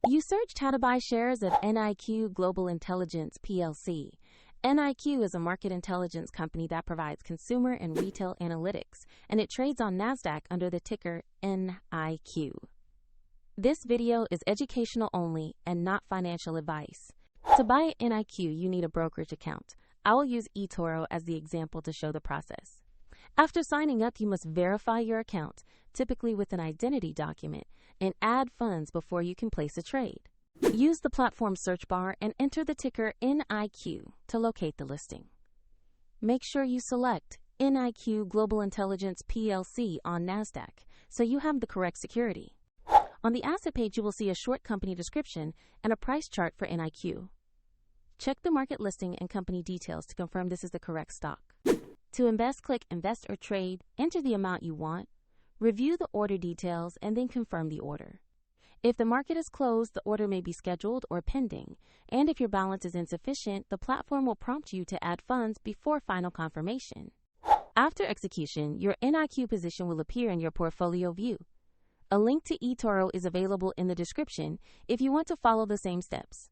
You searched how to buy shares of NIQ Global Intelligence PLC. NIQ is a market intelligence company that provides consumer and retail analytics, and it trades on NASDAQ under the ticker NIQ. This video is educational only and not financial advice. To buy NIQ, you need a brokerage account. I will use eToro as the example to show the process. After signing up, you must verify your account, typically with an identity document, and add funds before you can place a trade. Use the platform search bar and enter the ticker NIQ to locate the listing. Make sure you select NIQ Global Intelligence PLC on NASDAQ so you have the correct security. On the asset page, you will see a short company description and a price chart for NIQ. Check the market listing and company details to confirm this is the correct stock. To invest, click Invest or Trade, enter the amount you want, review the order details, and then confirm the order. If the market is closed, the order may be scheduled or pending, and if your balance is insufficient, the platform will prompt you to add funds before final confirmation. After execution, your NIQ position will appear in your portfolio view. A link to eToro is available in the description if you want to follow the same steps.